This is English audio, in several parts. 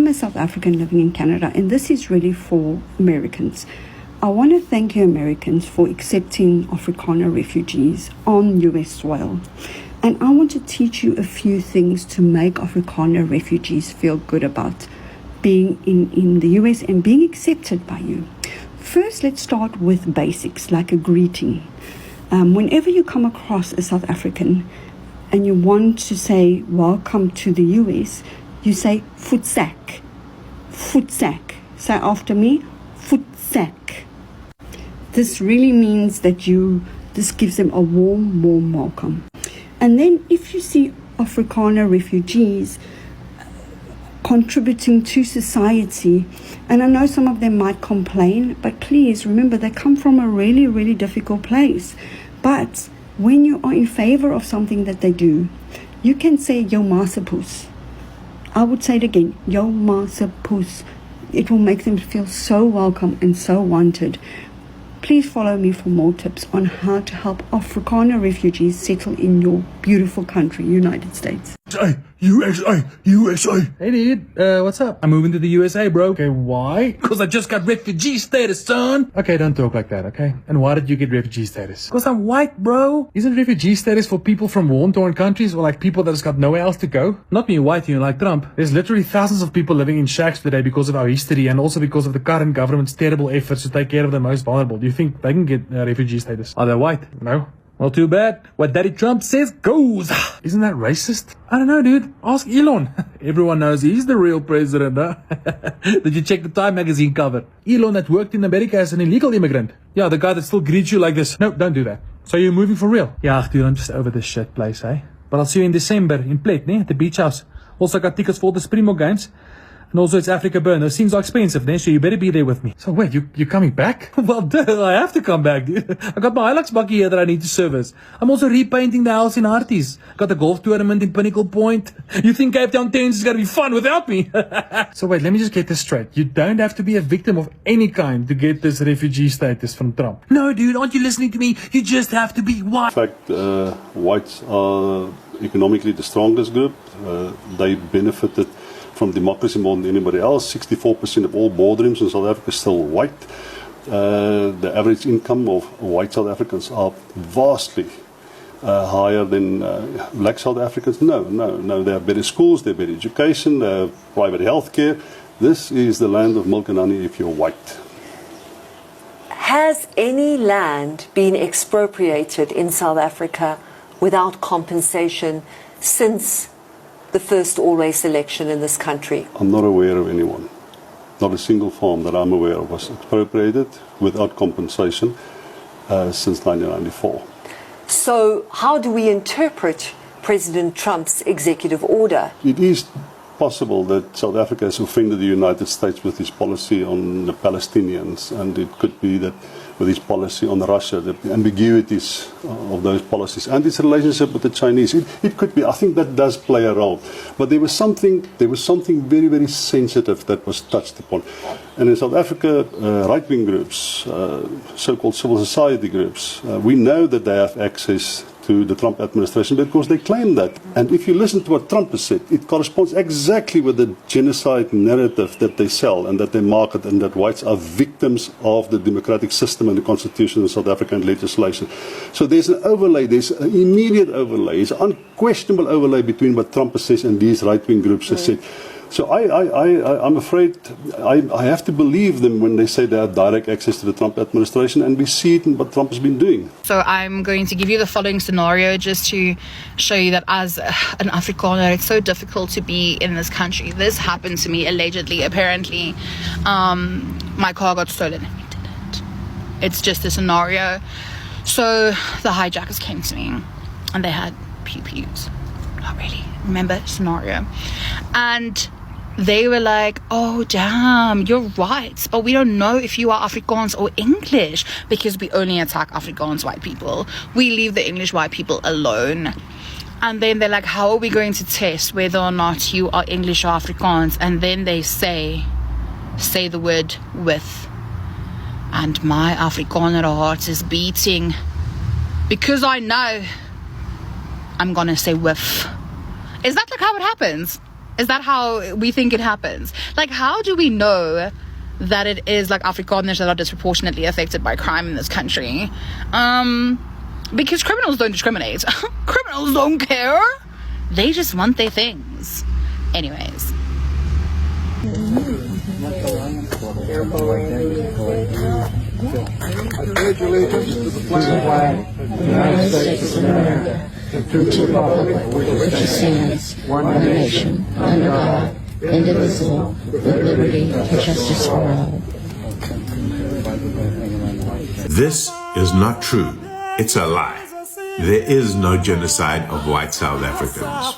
I'm a South African living in Canada, and this is really for Americans. I want to thank you, Americans, for accepting Afrikaner refugees on US soil. And I want to teach you a few things to make Afrikaner refugees feel good about being in the US and being accepted by you. First, let's start with basics, like a greeting. Whenever you come across a South African and you want to say, welcome to the US, you say, voetsak. Voetsak. Say after me, voetsak. This really means that this gives them a warm welcome. And then if you see Afrikaner refugees contributing to society, and I know some of them might complain, but please remember they come from a really, really difficult place. But when you are in favor of something that they do, you can say, Jou maasepus. I would say it again, Jou maasepus. It will make them feel so welcome and so wanted. Please follow me for more tips on how to help Afrikaner refugees settle in your beautiful country, United States. USA. Hey dude, what's up? I'm moving to the USA, bro. Okay, why? Because I just got refugee status, son. Okay, don't talk like that, okay? And why did you get refugee status? Because I'm white, bro. Isn't refugee status for people from war-torn countries or like people that just got nowhere else to go? Not me white, you like Trump. There's literally thousands of people living in shacks today because of our history and also because of the current government's terrible efforts to take care of the most vulnerable. Do you think they can get refugee status? Are they white? No. Well, too bad. What Daddy Trump says goes. Isn't that racist? I don't know, dude. Ask Elon. Everyone knows he's the real president, huh? Did you check the Time magazine cover? Elon that worked in America as an illegal immigrant. Yeah, the guy that still greets you like this. No, don't do that. So you're moving for real? Yeah, dude, I'm just over this shit place, eh? But I'll see you in December in Plate, at the beach house. Also got tickets for the Springbok games. And also it's Africa Burn. Those things are expensive, so you better be there with me. So wait, you're coming back? Well, duh, I have to come back, dude. I got my Hilux bucky here that I need to service. I'm also repainting the house in Arties. Got the golf tournament in Pinnacle Point. You think Cape Town 10 is gonna be fun without me? So wait, let me just get this straight. You don't have to be a victim of any kind to get this refugee status from Trump. No, dude, aren't you listening to me? You just have to be white. In fact, whites are economically the strongest group. They benefited from democracy more than anybody else. 64% of all boardrooms in South Africa is still white. The average income of white South Africans are vastly higher than black South Africans. No. They have better schools, they have better education, they have private health care. This is the land of milk and honey if you're white. Has any land been expropriated in South Africa without compensation since the first all-race election in this country? I'm not aware of anyone. Not a single farm that I'm aware of was expropriated without compensation since 1994. So how do we interpret President Trump's executive order? It is possible that South Africa has offended the United States with his policy on the Palestinians, and it could be that with his policy on Russia, the ambiguities of those policies and its relationship with the Chinese. It could be. I think that does play a role. But there was something very, very sensitive that was touched upon. And in South Africa, right-wing groups, so-called civil society groups, we know that they have access to the Trump administration because they claim that. And if you listen to what Trump has said, it corresponds exactly with the genocide narrative that they sell and that they market, and that whites are victims of the democratic system and the constitution in South Africa and legislation. So there's an overlay, there's an immediate overlay, there's an unquestionable overlay between what Trump has said and these right-wing groups have said. So I'm afraid I have to believe them when they say they have direct access to the Trump administration, and we see it in what Trump has been doing. So I'm going to give you the following scenario just to show you that as an Afrikaner, it's so difficult to be in this country. This happened to me, allegedly, apparently. My car got stolen and we didn't. It's just a scenario. So the hijackers came to me and they had pew-pews. Not really. Remember, scenario. And they were like, oh damn, you're right, but we don't know if you are Afrikaans or English, because we only attack Afrikaans white people. We leave the English white people alone. And then they're like, how are we going to test whether or not you are English or Afrikaans? And then they say the word with, and my Afrikaner heart is beating because I know I'm gonna say with. Is that like how it happens? Is that how we think it happens? Like, how do we know that it is like Afrikaners that are disproportionately affected by crime in this country? Because criminals don't discriminate. Criminals don't care. They just want their things. Anyways. I pledge allegiance to the flag of the United States of America, and to the republic which stands, one nation, under God, indivisible, with liberty and justice for all. This is not true. It's a lie. There is no genocide of white South Africans.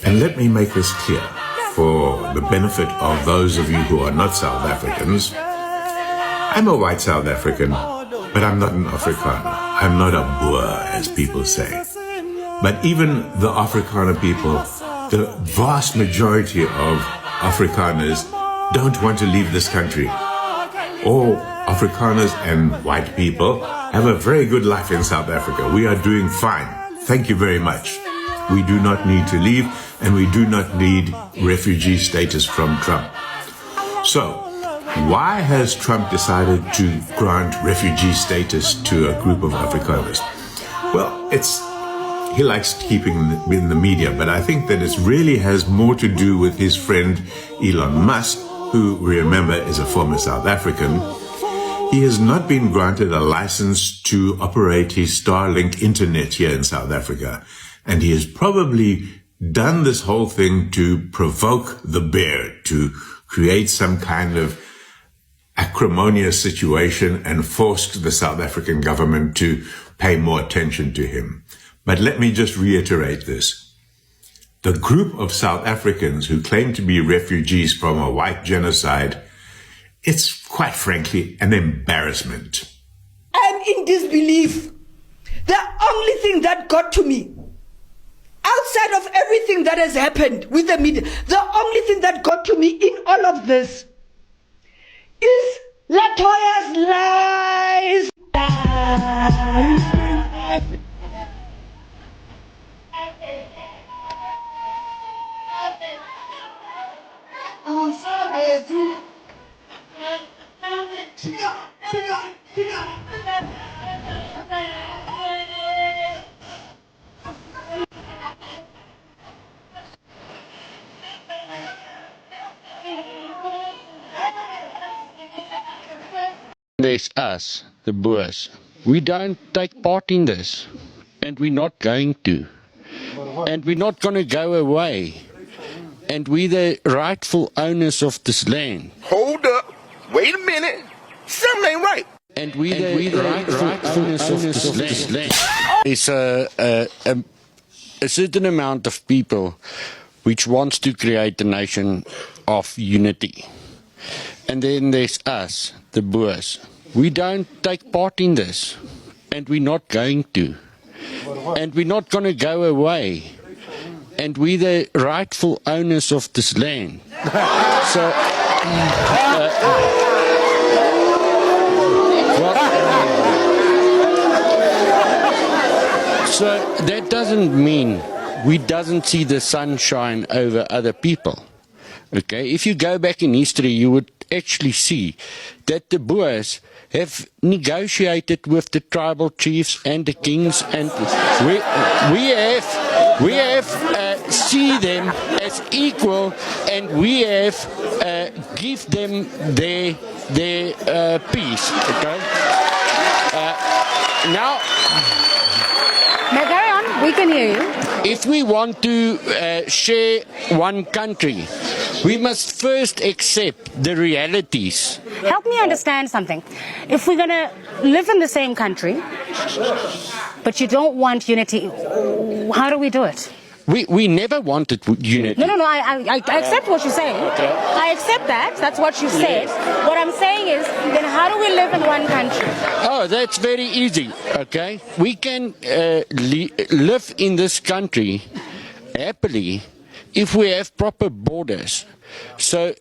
And let me make this clear, for the benefit of those of you who are not South Africans. I'm a white South African, but I'm not an Afrikaner. I'm not a Boer, as people say. But even the Afrikaner people, the vast majority of Afrikaners don't want to leave this country. All Afrikaners and white people have a very good life in South Africa. We are doing fine. Thank you very much. We do not need to leave, and we do not need refugee status from Trump. So, why has Trump decided to grant refugee status to a group of Afrikaners? Well, he likes keeping in the media, but I think that it really has more to do with his friend Elon Musk, who, remember, is a former South African. He has not been granted a license to operate his Starlink internet here in South Africa, and he has probably done this whole thing to provoke the bear, to create some kind of acrimonious situation and forced the South African government to pay more attention to him. But let me just reiterate this. The group of South Africans who claim to be refugees from a white genocide, it's quite frankly an embarrassment. I'm in disbelief. The only thing that got to me, outside of everything that has happened with the media, the only thing that got to me in all of this is Latoya's lies. There's us, the Boers. We don't take part in this, and we're not going to. And we're not going to go away. And we're the rightful owners of this land. Hold up. Wait a minute. Something ain't right. And we're the rightful owners of this land. It's a certain amount of people which wants to create a nation of unity. And then there's us, the Boers. We don't take part in this, and we're not going to. And we're not going to go away. And we're the rightful owners of this land. So, so that doesn't mean we doesn't see the sunshine over other people. Okay, if you go back in history, you would actually see that the Boers have negotiated with the tribal chiefs and the kings, and we have see them as equal, and we have give them their peace. Okay. Now, carry on. We can hear you. If we want to share one country, we must first accept the realities. Help me understand something. If we're going to live in the same country, but you don't want unity, how do we do it? We never wanted unity. No, I accept what you're saying. Okay. I accept that. That's what you said. What I'm saying is, then how do we live in one country? Oh, that's very easy, okay? We can live in this country happily if we have proper borders. So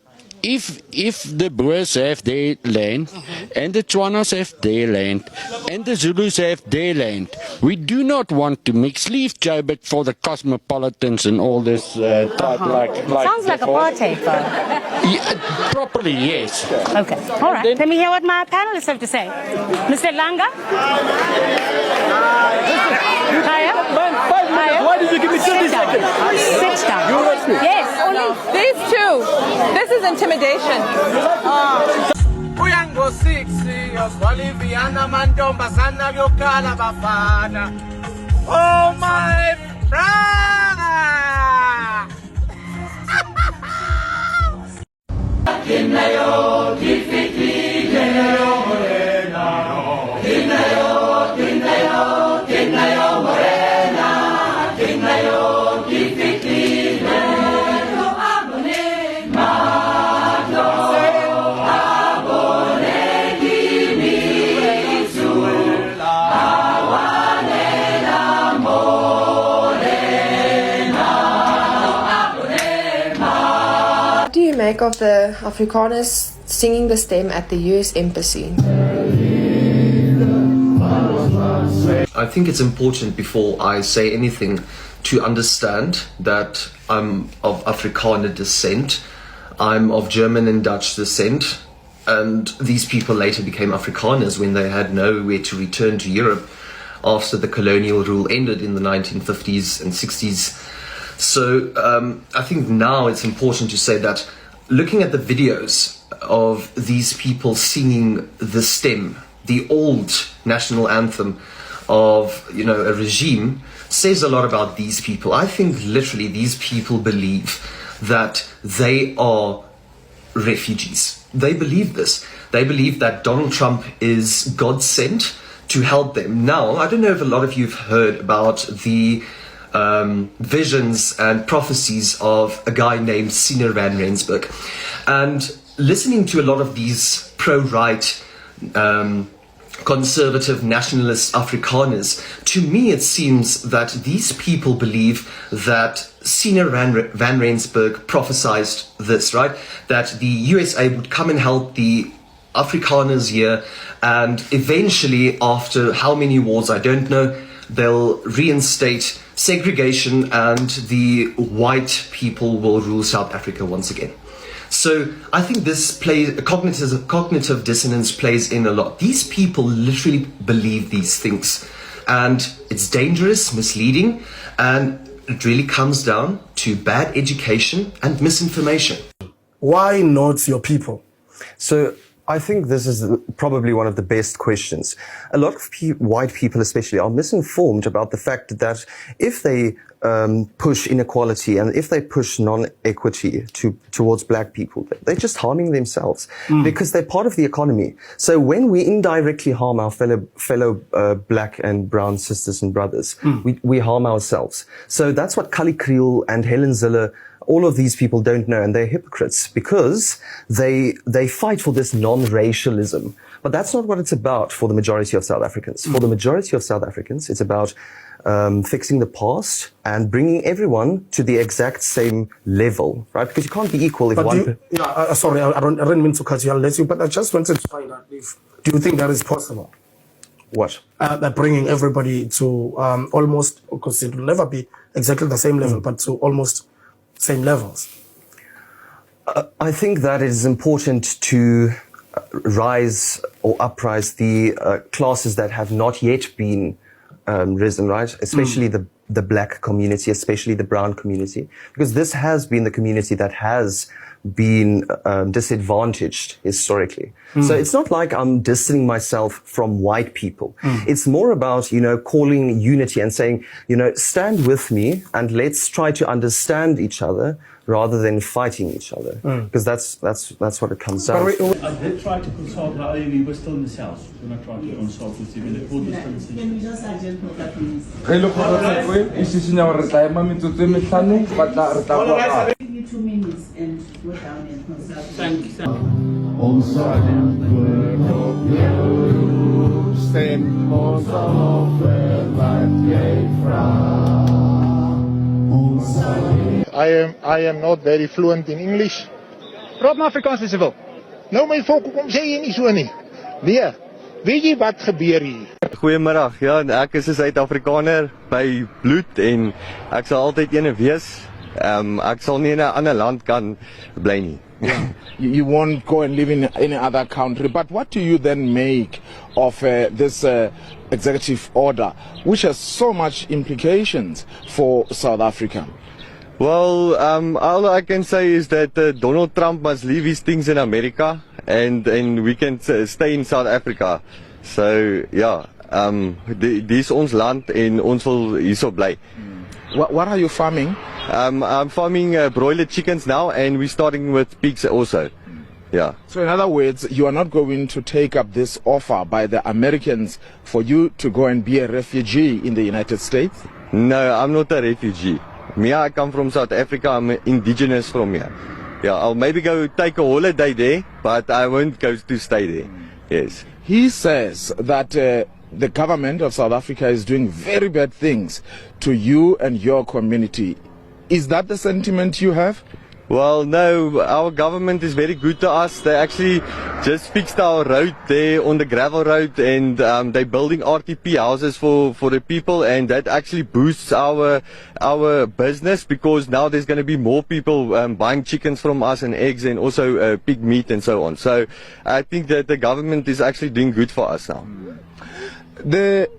if the Boers have their land and the Tswanas have their land and the Zulus have their land, we do not want to mix. Leave Joburg for the cosmopolitans and all this type like Sounds like apartheid, though. Yeah, properly, yes. Okay, all right. Let me hear what my panelists have to say. Mr. Langa? Why did you give me 30 seconds? Sit down. You arrest me. Yes, only these two. This is intimidation. Uyango 6 Oswaliviana mantombazana yokala bafana. Oh my brother. Kinayo kifiki kinayo morena. Kinayo kinayo kinayo morena. Kinayo kifiki kinayo abone mado abone kimi sula awanela morena abone mado. What do you make of the Afrikaners singing the stem at the US Embassy? I think it's important before I say anything to understand that I'm of Afrikaner descent. I'm of German and Dutch descent, and these people later became Afrikaners when they had nowhere to return to Europe after the colonial rule ended in the 1950s and 60s. So I think now it's important to say that looking at the videos of these people singing the stem, the old national anthem of, you know, a regime, says a lot about these people. I think literally these people believe that they are refugees. They believe this. They believe that Donald Trump is God sent to help them. Now, I don't know if a lot of you have heard about the visions and prophecies of a guy named Sina van Rensburg. And listening to a lot of these pro-right conservative nationalist Afrikaners, to me it seems that these people believe that Sina van Rensburg prophesied this, right? That the USA would come and help the Afrikaners here, and eventually, after how many wars, I don't know, they'll reinstate segregation and the white people will rule South Africa once again. So I think this cognitive dissonance plays in a lot. These people literally believe these things, and it's dangerous, misleading, and it really comes down to bad education and misinformation. Why not your people? So I think this is probably one of the best questions. A lot of white people especially are misinformed about the fact that if they push inequality and if they push non-equity towards black people, they're just harming themselves because they're part of the economy. So when we indirectly harm our fellow black and brown sisters and brothers, we harm ourselves. So that's what Kali Kriel and Helen Zille, all of these people don't know, and they're hypocrites because they fight for this non-racialism. But that's not what it's about for the majority of South Africans. For the majority of South Africans, it's about fixing the past and bringing everyone to the exact same level, right? Because you can't be equal if one... Sorry, I didn't mean to cut you, I'll let you, but I just wanted to find out if, do you think that is possible? What? That bringing everybody to almost, because it will never be exactly the same level, but to almost same levels. I think that it is important to rise or uprise the classes that have not yet been risen, right? Especially the black community, especially the brown community, because this has been the community that has been disadvantaged historically. So it's not like I'm distancing myself from white people. It's more about, you know, calling unity and saying, you know, stand with me and let's try to understand each other rather than fighting each other, because that's what it comes down to. I did try to consult her earlier. We were still in this house when I tried to consult with you. Can you just suggest what that means? Give you 2 minutes and go down and consult. Thank you. I am not very fluent in English, Praat maar Afrikaans as jy wil. Nou my volk, kom sê jy nie so nie. Nee, weet jy wat gebeur hier? Goeiemiddag, ja, ek is 'n Suid-Afrikaner by bloed en ek sal altyd ene wees. Ek sal nie in 'n ander land kan bly nie. Yeah. You won't go and live in any other country. But what do you then make of this executive order, which has so much implications for South Africa? Well, all I can say is that Donald Trump must leave his things in America and we can stay in South Africa. So, yeah, dis ons land en ons wil hierso bly. What are you farming? I'm farming broiler chickens now and we're starting with pigs also. Yeah. So in other words, you are not going to take up this offer by the Americans for you to go and be a refugee in the United States? No, I'm not a refugee. Me, I come from South Africa. I'm indigenous from here. Yeah, I'll maybe go take a holiday there, but I won't go to stay there. Yes. He says that the government of South Africa is doing very bad things to you and your community. Is that the sentiment you have? Well, no, our government is very good to us. They actually just fixed our road there on the gravel road and they're building RTP houses for the people and that actually boosts our business because now there's going to be more people buying chickens from us and eggs and also pig meat and so on. So I think that the government is actually doing good for us now. The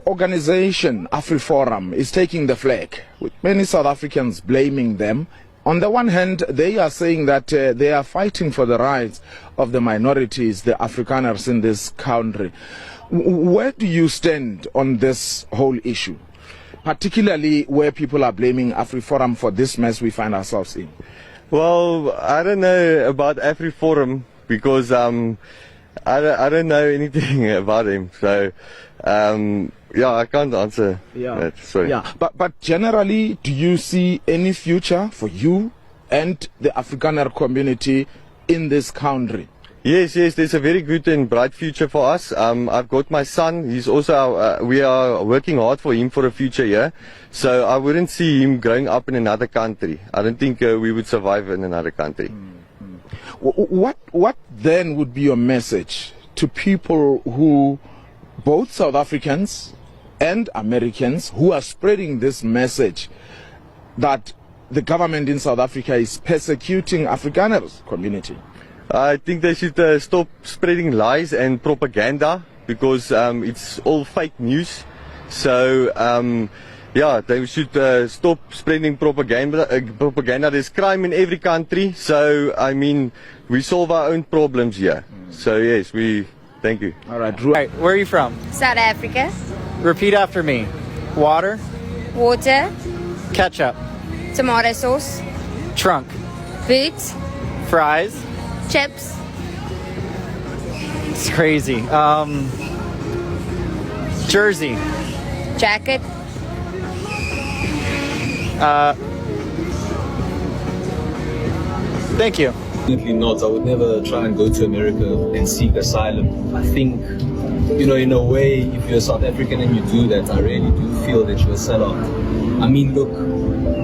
organization AfriForum is taking the flag, with many South Africans blaming them. On the one hand, they are saying that they are fighting for the rights of the minorities, the Afrikaners in this country. Where do you stand on this whole issue, particularly where people are blaming AfriForum for this mess we find ourselves in? Well, I don't know about AfriForum because I don't know anything about him. So, yeah, I can't answer that. Sorry. Yeah, but generally, do you see any future for you and the Afrikaner community in this country? Yes, there's a very good and bright future for us. I've got my son. He's also, we are working hard for him for a future here. So I wouldn't see him growing up in another country. I don't think we would survive in another country. What then would be your message to people who, both South Africans and Americans, who are spreading this message that the government in South Africa is persecuting Afrikaners community? I think they should stop spreading lies and propaganda because it's all fake news. So yeah, they should stop spreading propaganda. There's crime in every country, so I mean we solve our own problems here. So yes, thank you. All right, where are you from? South Africa. Repeat after me. Water. Water. Ketchup. Tomato sauce. Trunk. Boots. Fries. Chips. It's crazy. Jersey. Jacket. Thank you. Definitely not. I would never try and go to America and seek asylum. I think, you know, in a way, if you're South African and you do that, I really do feel that you're a sellout. I mean, look,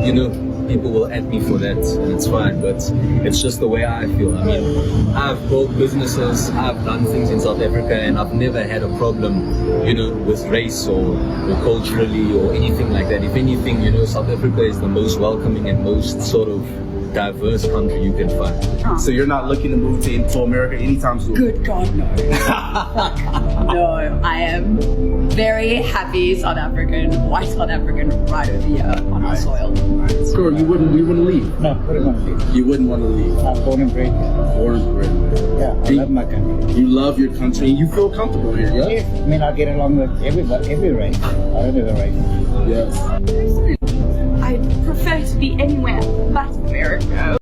you know, people will at me for that, and it's fine, but it's just the way I feel. I mean, I've built businesses, I've done things in South Africa, and I've never had a problem, you know, with race or culturally or anything like that. If anything, you know, South Africa is the most welcoming and most sort of diverse country you can find. So you're not looking to move to America anytime soon? Good God, no. No, I am very happy South African, white South African, right over here on our soil. Sure, you wouldn't leave? No, I wouldn't want to leave. You wouldn't want to leave? I'm born and bred. Born and bred. Yeah, I love my country. You love your country and you feel comfortable here, yeah? Yes, I mean, I get along with every race. I don't have a race. Yes. I prefer to be anywhere but America.